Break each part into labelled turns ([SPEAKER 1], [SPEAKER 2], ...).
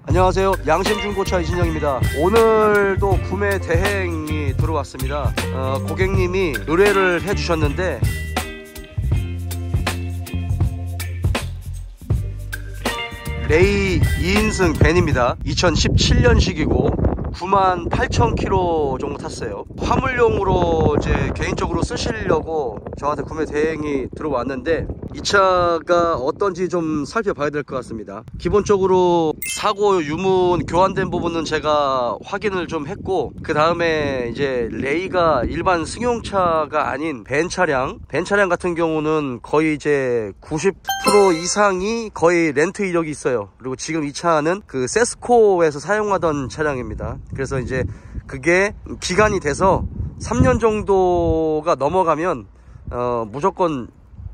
[SPEAKER 1] 안녕하세요, 양심중고차 이진영입니다. 오늘도 구매 대행이 들어왔습니다. 고객님이 의뢰를 해주셨는데 레이 2인승 밴입니다. 2017년식이고 98,000km 정도 탔어요. 화물용으로 이제 개인적으로 쓰시려고 저한테 구매 대행이 들어왔는데 이 차가 어떤지 좀 살펴봐야 될 것 같습니다. 기본적으로 사고 유문 교환된 부분은 제가 확인을 좀 했고, 그 다음에 이제 레이가 일반 승용차가 아닌 밴 차량 같은 경우는 거의 이제 90% 이상이 거의 렌트 이력이 있어요. 그리고 지금 이 차는 그 세스코에서 사용하던 차량입니다. 그래서 이제 그게 기간이 돼서 3년 정도가 넘어가면 무조건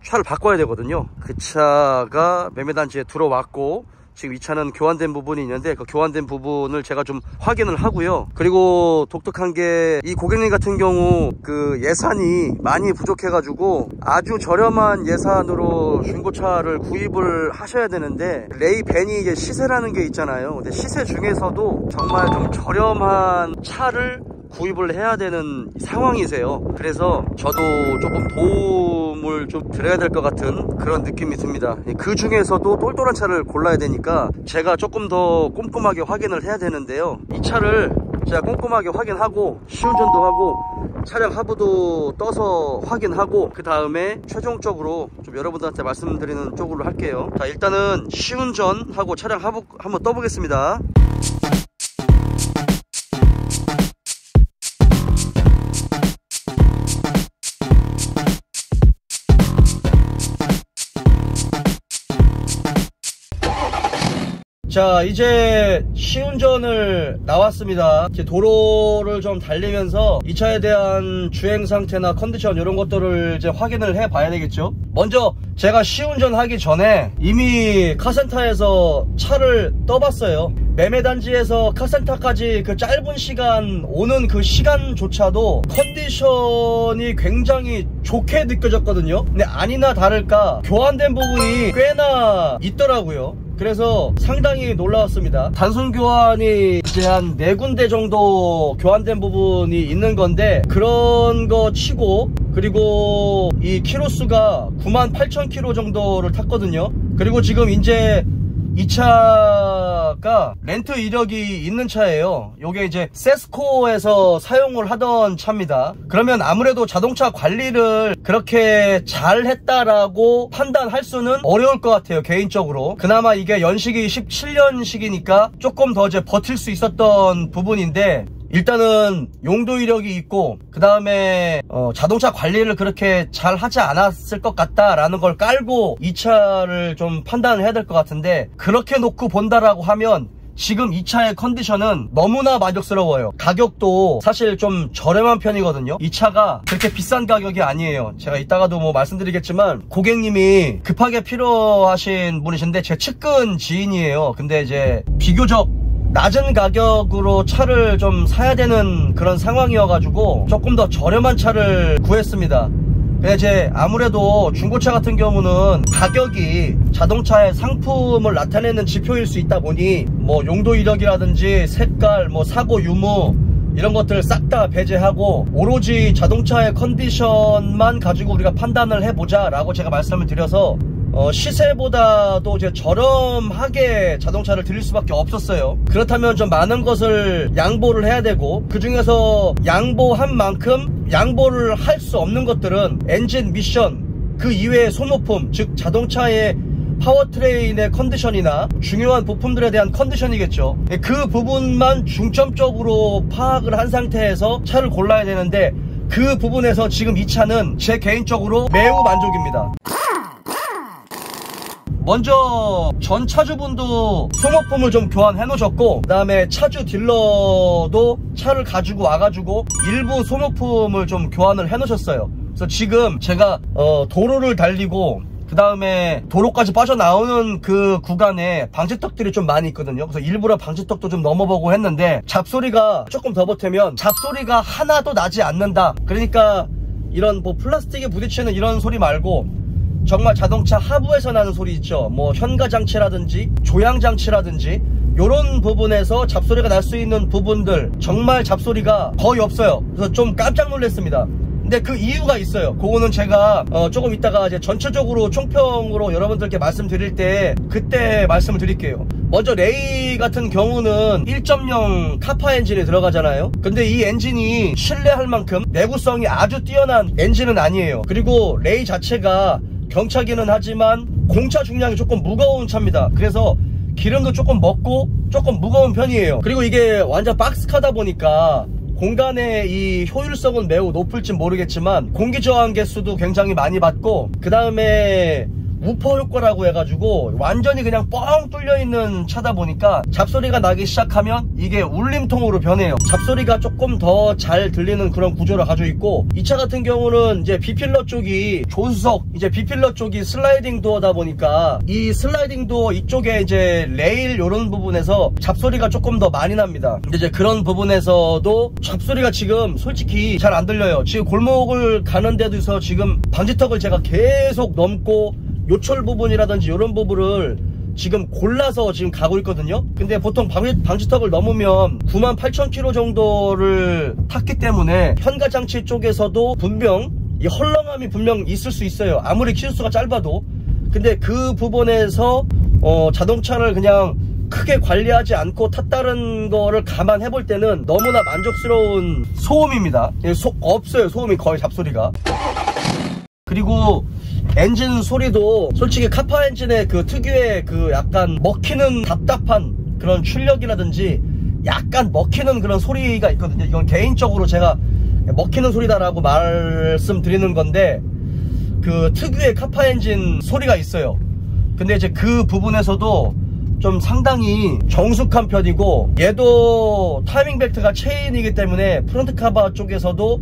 [SPEAKER 1] 차를 바꿔야 되거든요. 그 차가 매매단지에 들어왔고 지금 이 차는 교환된 부분이 있는데 그 교환된 부분을 제가 좀 확인을 하고요. 그리고 독특한 게 이 고객님 같은 경우 그 예산이 많이 부족해 가지고 아주 저렴한 예산으로 중고차를 구입을 하셔야 되는데, 레이 밴이 이제 시세라는 게 있잖아요. 근데 시세 중에서도 정말 좀 저렴한 차를 구입을 해야 되는 상황이세요. 그래서 저도 조금 도움을 좀 드려야 될 것 같은 그런 느낌이 듭니다. 그 중에서도 똘똘한 차를 골라야 되니까 제가 조금 더 꼼꼼하게 확인을 해야 되는데요. 이 차를 제가 꼼꼼하게 확인하고 시운전도 하고 차량 하부도 떠서 확인하고 그 다음에 최종적으로 좀 여러분들한테 말씀드리는 쪽으로 할게요. 자, 일단은 시운전하고 차량 하부 한번 떠보겠습니다. 자, 이제 시운전을 나왔습니다. 이제 도로를 좀 달리면서 이 차에 대한 주행 상태나 컨디션 이런 것들을 이제 확인을 해 봐야 되겠죠. 먼저 제가 시운전 하기 전에 이미 카센터에서 차를 떠봤어요. 매매단지에서 카센터까지 그 짧은 시간 오는 그 시간조차도 컨디션이 굉장히 좋게 느껴졌거든요. 근데 아니나 다를까 교환된 부분이 꽤나 있더라고요. 그래서 상당히 놀라웠습니다. 단순 교환이 이제 한 4군데 정도 교환된 부분이 있는 건데, 그런 거 치고, 그리고 이 키로수가 98,000km 정도를 탔거든요. 그리고 지금 이제 이 차가 렌트 이력이 있는 차예요. 요게 이제 세스코에서 사용을 하던 차입니다. 그러면 아무래도 자동차 관리를 그렇게 잘 했다라고 판단할 수는 어려울 것 같아요, 개인적으로. 그나마 이게 연식이 17년식이니까 조금 더 이제 버틸 수 있었던 부분인데, 일단은 용도 이력이 있고 그 다음에 자동차 관리를 그렇게 잘 하지 않았을 것 같다라는 걸 깔고 이 차를 좀 판단을 해야 될 것 같은데, 그렇게 놓고 본다라고 하면 지금 이 차의 컨디션은 너무나 만족스러워요. 가격도 사실 좀 저렴한 편이거든요. 이 차가 그렇게 비싼 가격이 아니에요. 제가 이따가도 뭐 말씀드리겠지만 고객님이 급하게 필요하신 분이신데 제 측근 지인이에요. 근데 이제 비교적 낮은 가격으로 차를 좀 사야 되는 그런 상황이어가지고 조금 더 저렴한 차를 구했습니다. 근데 이제 아무래도 중고차 같은 경우는 가격이 자동차의 상품을 나타내는 지표일 수 있다 보니 뭐 용도 이력이라든지 색깔, 뭐 사고 유무 이런 것들 싹 다 배제하고 오로지 자동차의 컨디션만 가지고 우리가 판단을 해보자 라고 제가 말씀을 드려서 시세보다도 이제 저렴하게 자동차를 드릴 수밖에 없었어요. 그렇다면 좀 많은 것을 양보를 해야 되고, 그 중에서 양보한 만큼 양보를 할 수 없는 것들은 엔진 미션, 그 이외의 소모품, 즉 자동차의 파워트레인의 컨디션이나 중요한 부품들에 대한 컨디션이겠죠. 그 부분만 중점적으로 파악을 한 상태에서 차를 골라야 되는데, 그 부분에서 지금 이 차는 제 개인적으로 매우 만족입니다. 먼저 전 차주분도 소모품을 좀 교환해 놓으셨고, 그 다음에 차주 딜러도 차를 가지고 와가지고 일부 소모품을 좀 교환을 해 놓으셨어요. 그래서 지금 제가 도로를 달리고 그 다음에 도로까지 빠져나오는 그 구간에 방지턱들이 좀 많이 있거든요. 그래서 일부러 방지턱도 좀 넘어보고 했는데 잡소리가 조금 더 보태면 잡소리가 하나도 나지 않는다. 그러니까 이런 뭐 플라스틱에 부딪히는 이런 소리 말고 정말 자동차 하부에서 나는 소리 있죠. 뭐 현가장치라든지 조향장치라든지 요런 부분에서 잡소리가 날 수 있는 부분들 정말 잡소리가 거의 없어요. 그래서 좀 깜짝 놀랐습니다. 근데 그 이유가 있어요. 그거는 제가 조금 이따가 이제 전체적으로 총평으로 여러분들께 말씀드릴 때 그때 말씀을 드릴게요. 먼저 레이 같은 경우는 1.0 카파 엔진이 들어가잖아요. 근데 이 엔진이 신뢰할 만큼 내구성이 아주 뛰어난 엔진은 아니에요. 그리고 레이 자체가 경차기는 하지만 공차 중량이 조금 무거운 차입니다. 그래서 기름도 조금 먹고 조금 무거운 편이에요. 그리고 이게 완전 박스카다 보니까 공간의 이 효율성은 매우 높을진 모르겠지만 공기 저항 개수도 굉장히 많이 받고, 그 다음에 우퍼 효과라고 해가지고 완전히 그냥 뻥 뚫려있는 차다 보니까 잡소리가 나기 시작하면 이게 울림통으로 변해요. 잡소리가 조금 더 잘 들리는 그런 구조를 가지고 있고, 이 차 같은 경우는 이제 B필러 쪽이 조수석, 이제 B필러 쪽이 슬라이딩 도어다 보니까 이 슬라이딩 도어 이쪽에 이제 레일 요런 부분에서 잡소리가 조금 더 많이 납니다. 근데 이제 그런 부분에서도 잡소리가 지금 솔직히 잘 안 들려요. 지금 골목을 가는 데도서 지금 방지턱을 제가 계속 넘고 요철 부분이라든지 이런 부분을 지금 골라서 지금 가고 있거든요. 근데 보통 방지턱을 넘으면 98,000km 정도를 탔기 때문에 현가장치 쪽에서도 분명 이 헐렁함이 분명 있을 수 있어요. 아무리 키로수가 짧아도. 근데 그 부분에서 자동차를 그냥 크게 관리하지 않고 탔다는 거를 감안해 볼 때는 너무나 만족스러운 소음입니다. 없어요. 소음이 거의 잡소리가. 그리고 엔진 소리도 솔직히 카파 엔진의 그 특유의 그 약간 먹히는 답답한 그런 출력이라든지 약간 먹히는 그런 소리가 있거든요. 이건 개인적으로 제가 먹히는 소리다라고 말씀드리는 건데, 그 특유의 카파 엔진 소리가 있어요. 근데 이제 그 부분에서도 좀 상당히 정숙한 편이고, 얘도 타이밍 벨트가 체인이기 때문에 프론트 카바 쪽에서도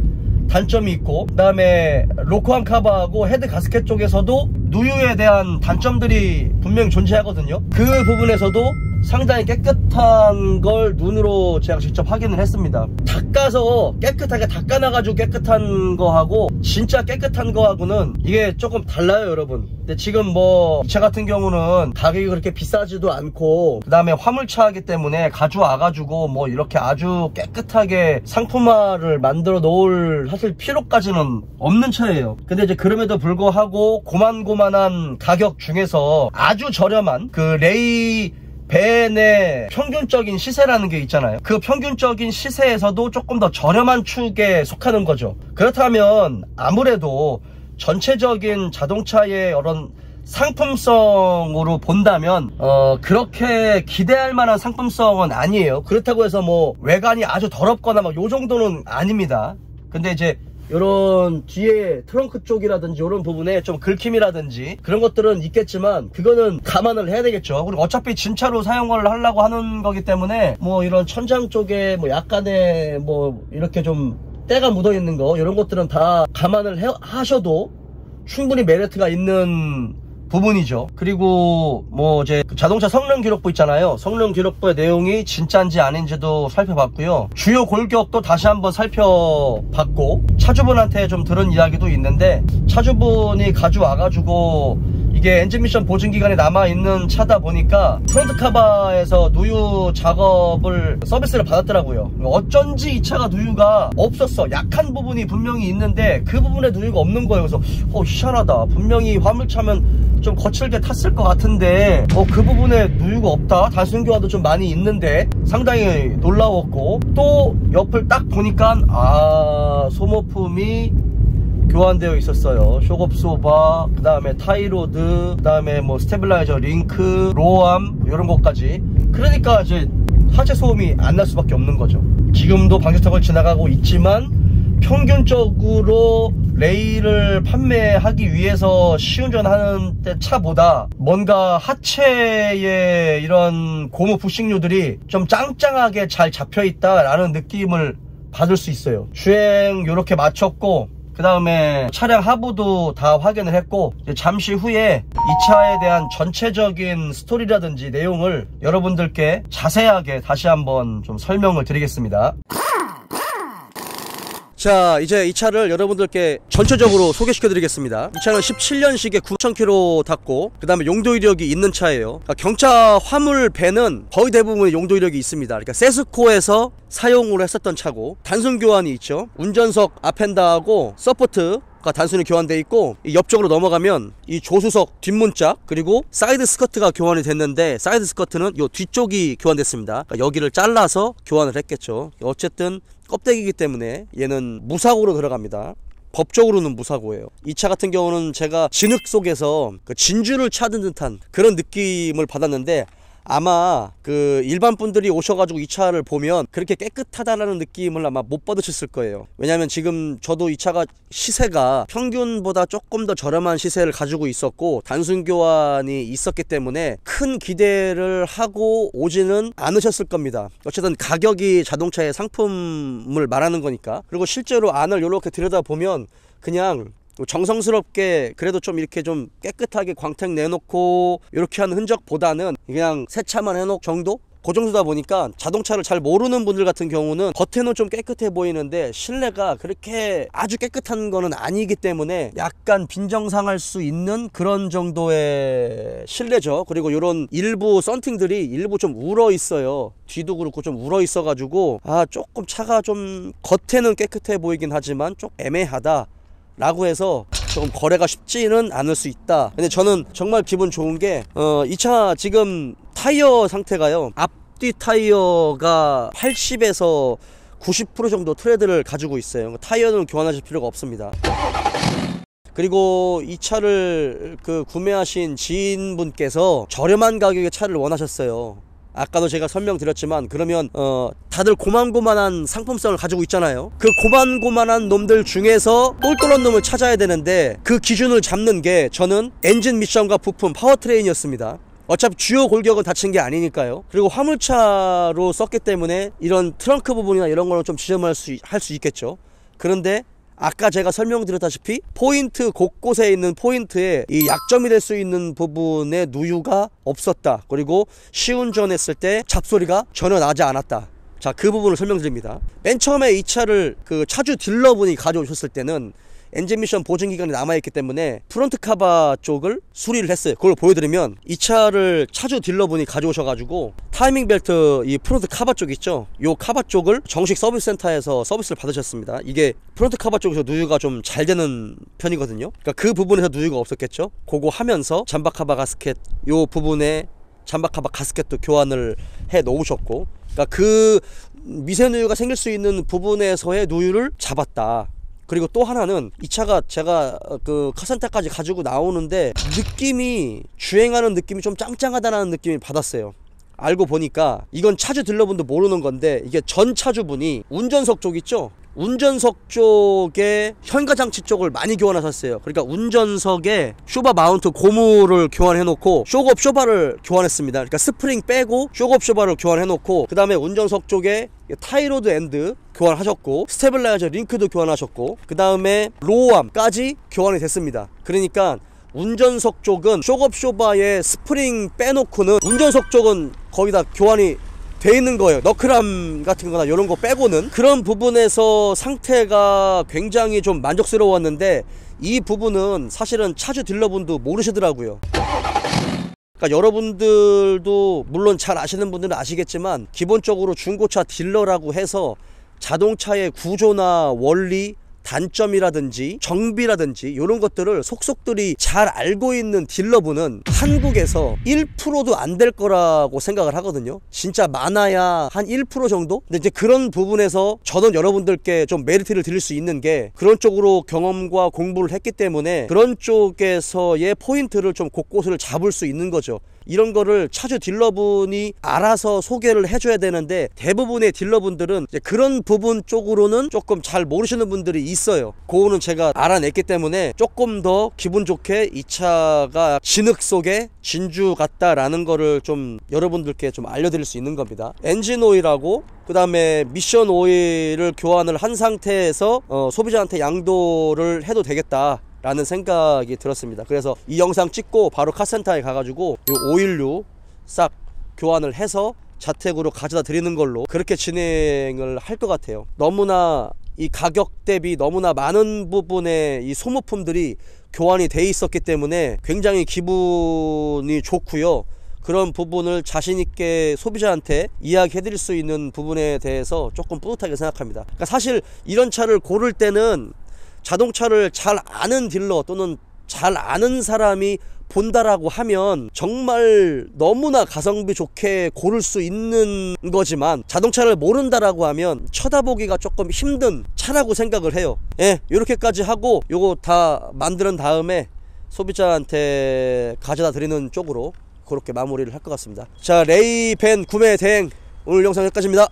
[SPEAKER 1] 단점이 있고, 그 다음에 로크암 카바하고 헤드 가스켓 쪽에서도 누유에 대한 단점들이 분명히 존재하거든요. 그 부분에서도 상당히 깨끗한 걸 눈으로 제가 직접 확인을 했습니다. 닦아서 깨끗하게 닦아놔가지고 깨끗한 거하고 진짜 깨끗한 거하고는 이게 조금 달라요, 여러분. 근데 지금 뭐 이 차 같은 경우는 가격이 그렇게 비싸지도 않고, 그 다음에 화물차이기 때문에 가져와가지고 뭐 이렇게 아주 깨끗하게 상품화를 만들어 놓을 사실 필요까지는 없는 차예요. 근데 이제 그럼에도 불구하고 고만고만한 가격 중에서 아주 저렴한 그 레이 벤의 평균적인 시세라는 게 있잖아요. 그 평균적인 시세에서도 조금 더 저렴한 축에 속하는 거죠. 그렇다면 아무래도 전체적인 자동차의 이런 상품성으로 본다면 그렇게 기대할 만한 상품성은 아니에요. 그렇다고 해서 뭐 외관이 아주 더럽거나 막 요 정도는 아닙니다. 근데 이제 요런 뒤에 트렁크 쪽이라든지 요런 부분에 좀 긁힘이라든지 그런 것들은 있겠지만 그거는 감안을 해야 되겠죠. 그리고 어차피 진차로 사용을 하려고 하는 거기 때문에 뭐 이런 천장 쪽에 뭐 약간의 뭐 이렇게 좀 때가 묻어 있는 거 이런 것들은 다 감안을 하셔도 충분히 메리트가 있는 부분이죠. 그리고 뭐 이제 자동차 성능 기록부 있잖아요. 성능 기록부의 내용이 진짜인지 아닌지도 살펴봤고요. 주요 골격도 다시 한번 살펴봤고, 차주분한테 좀 들은 이야기도 있는데, 차주분이 가져와가지고 이게 엔진 미션 보증 기간이 남아있는 차다 보니까 프론트 카바에서 누유 작업을 서비스를 받았더라고요. 어쩐지 이 차가 누유가 없었어. 약한 부분이 분명히 있는데 그 부분에 누유가 없는 거예요. 그래서 희한하다. 분명히 화물차면 좀 거칠게 탔을 것 같은데 그 부분에 누유가 없다. 단순 교환도 좀 많이 있는데 상당히 놀라웠고, 또 옆을 딱 보니까 소모품이 교환되어 있었어요. 쇼업소바, 그 다음에 타이로드, 그 다음에 뭐 스테빌라이저 링크, 로암 이런 것까지. 그러니까 이제 하체 소음이 안 날 수밖에 없는 거죠. 지금도 방지턱을 지나가고 있지만 평균적으로 레이를 판매하기 위해서 시운전하는 때 차보다 뭔가 하체의 이런 고무 부식류들이 좀 짱짱하게 잘 잡혀있다 라는 느낌을 받을 수 있어요. 주행 이렇게 마쳤고, 그 다음에 차량 하부도 다 확인을 했고, 이제 잠시 후에 이 차에 대한 전체적인 스토리라든지 내용을 여러분들께 자세하게 다시 한번 좀 설명을 드리겠습니다. 자, 이제 이 차를 여러분들께 전체적으로 소개시켜 드리겠습니다. 이 차는 17년식에 9,000km 탔고 그 다음에 용도 이력이 있는 차예요. 그러니까 경차 화물 배는 거의 대부분의 용도 이력이 있습니다. 그러니까 세스코에서 사용을 했었던 차고, 단순 교환이 있죠. 운전석 앞엔다하고 서포트가 단순히 교환되어 있고, 이 옆쪽으로 넘어가면 이 조수석 뒷문짝 그리고 사이드 스커트가 교환이 됐는데, 사이드 스커트는 요 뒤쪽이 교환됐습니다. 그러니까 여기를 잘라서 교환을 했겠죠. 어쨌든 껍데기이기 때문에 얘는 무사고로 들어갑니다. 법적으로는 무사고예요. 이 차 같은 경우는 제가 진흙 속에서 그 진주를 찾은 듯한 그런 느낌을 받았는데, 아마 그 일반 분들이 오셔가지고 이 차를 보면 그렇게 깨끗하다라는 느낌을 아마 못 받으셨을 거예요. 왜냐면 지금 저도 이 차가 시세가 평균보다 조금 더 저렴한 시세를 가지고 있었고 단순 교환이 있었기 때문에 큰 기대를 하고 오지는 않으셨을 겁니다. 어쨌든 가격이 자동차의 상품을 말하는 거니까. 그리고 실제로 안을 이렇게 들여다보면 그냥 정성스럽게 그래도 좀 이렇게 좀 깨끗하게 광택 내놓고 이렇게 하는 흔적보다는 그냥 세차만 해놓을 정도? 그 정도다 보니까 자동차를 잘 모르는 분들 같은 경우는 겉에는 좀 깨끗해 보이는데 실내가 그렇게 아주 깨끗한 거는 아니기 때문에 약간 빈정상할 수 있는 그런 정도의 실내죠. 그리고 이런 일부 썬팅들이 일부 좀 울어 있어요. 뒤도 그렇고 좀 울어 있어 가지고 조금 차가 좀 겉에는 깨끗해 보이긴 하지만 좀 애매하다 라고 해서 조금 거래가 쉽지는 않을 수 있다. 근데 저는 정말 기분 좋은 게 이 차 지금 타이어 상태가요, 앞뒤 타이어가 80에서 90% 정도 트레드를 가지고 있어요. 타이어는 교환하실 필요가 없습니다. 그리고 이 차를 구매하신 지인분께서 저렴한 가격의 차를 원하셨어요. 아까도 제가 설명드렸지만, 그러면 다들 고만고만한 상품성을 가지고 있잖아요. 그 고만고만한 놈들 중에서 똘똘한 놈을 찾아야 되는데 그 기준을 잡는 게 저는 엔진 미션과 부품 파워트레인이었습니다. 어차피 주요 골격은 다친 게 아니니까요. 그리고 화물차로 썼기 때문에 이런 트렁크 부분이나 이런 거는 좀 지저분할 수 있겠죠. 그런데 아까 제가 설명드렸다시피 포인트 곳곳에 있는 포인트에 이 약점이 될 수 있는 부분에 누유가 없었다. 그리고 시운전했을 때 잡소리가 전혀 나지 않았다. 자, 그 부분을 설명드립니다. 맨 처음에 이 차를 차주 딜러분이 가져오셨을 때는 엔진 미션 보증 기간이 남아있기 때문에 프론트 카바 쪽을 수리를 했어요. 그걸 보여드리면, 이 차를 차주 딜러분이 가져오셔가지고 타이밍 벨트 이 프론트 카바 쪽 있죠, 요 카바 쪽을 정식 서비스 센터에서 서비스를 받으셨습니다. 이게 프론트 카바 쪽에서 누유가 좀 잘 되는 편이거든요. 그러니까 그 부분에서 누유가 없었겠죠. 그거 하면서 잠바 카바 가스켓 요 부분에 잠바 카바 가스켓도 교환을 해 놓으셨고, 그러니까 그 미세 누유가 생길 수 있는 부분에서의 누유를 잡았다. 그리고 또 하나는 이 차가 제가 카센터까지 가지고 나오는데 느낌이, 주행하는 느낌이 좀 짱짱하다는 느낌이 받았어요. 알고 보니까 이건 차주 딜러분도 모르는 건데, 이게 전 차주분이 운전석 쪽 있죠, 운전석 쪽에 현가장치 쪽을 많이 교환하셨어요. 그러니까 운전석에 쇼바 마운트 고무를 교환해 놓고 쇼업 쇼바를 교환했습니다. 그러니까 스프링 빼고 쇼업 쇼바를 교환해 놓고, 그 다음에 운전석 쪽에 타이로드 엔드 교환하셨고, 스테빌라이저 링크도 교환하셨고, 그 다음에 로우암까지 교환이 됐습니다. 그러니까 운전석 쪽은 쇼업 쇼바에 스프링 빼놓고는 운전석 쪽은 거의 다 교환이 돼 있는 거예요. 너클함 같은 거나 이런 거 빼고는. 그런 부분에서 상태가 굉장히 좀 만족스러웠는데, 이 부분은 사실은 차주 딜러분도 모르시더라고요. 그러니까 여러분들도 물론 잘 아시는 분들은 아시겠지만, 기본적으로 중고차 딜러라고 해서 자동차의 구조나 원리, 단점이라든지 정비라든지 이런 것들을 속속들이 잘 알고 있는 딜러분은 한국에서 1%도 안 될 거라고 생각을 하거든요. 진짜 많아야 한 1% 정도? 근데 이제 그런 부분에서 저는 여러분들께 좀 메리트를 드릴 수 있는 게, 그런 쪽으로 경험과 공부를 했기 때문에 그런 쪽에서의 포인트를 좀 곳곳을 잡을 수 있는 거죠. 이런 거를 차주 딜러분이 알아서 소개를 해줘야 되는데, 대부분의 딜러분들은 이제 그런 부분 쪽으로는 조금 잘 모르시는 분들이 있어요. 그거는 제가 알아냈기 때문에 조금 더 기분 좋게 이 차가 진흙 속에 진주 같다라는 거를 좀 여러분들께 좀 알려드릴 수 있는 겁니다. 엔진 오일하고 그 다음에 미션 오일을 교환을 한 상태에서 소비자한테 양도를 해도 되겠다 라는 생각이 들었습니다. 그래서 이 영상 찍고 바로 카센터에 가가지고 이 오일류 싹 교환을 해서 자택으로 가져다 드리는 걸로 그렇게 진행을 할 것 같아요. 너무나 이 가격 대비 너무나 많은 부분의 이 소모품들이 교환이 돼 있었기 때문에 굉장히 기분이 좋고요. 그런 부분을 자신있게 소비자한테 이야기해 드릴 수 있는 부분에 대해서 조금 뿌듯하게 생각합니다. 그러니까 사실 이런 차를 고를 때는 자동차를 잘 아는 딜러 또는 잘 아는 사람이 본다라고 하면 정말 너무나 가성비 좋게 고를 수 있는 거지만, 자동차를 모른다라고 하면 쳐다보기가 조금 힘든 차라고 생각을 해요. 예, 이렇게까지 하고 요거 다 만드는 다음에 소비자한테 가져다 드리는 쪽으로 그렇게 마무리를 할 것 같습니다. 자, 레이벤 구매 대행 오늘 영상 여기까지입니다.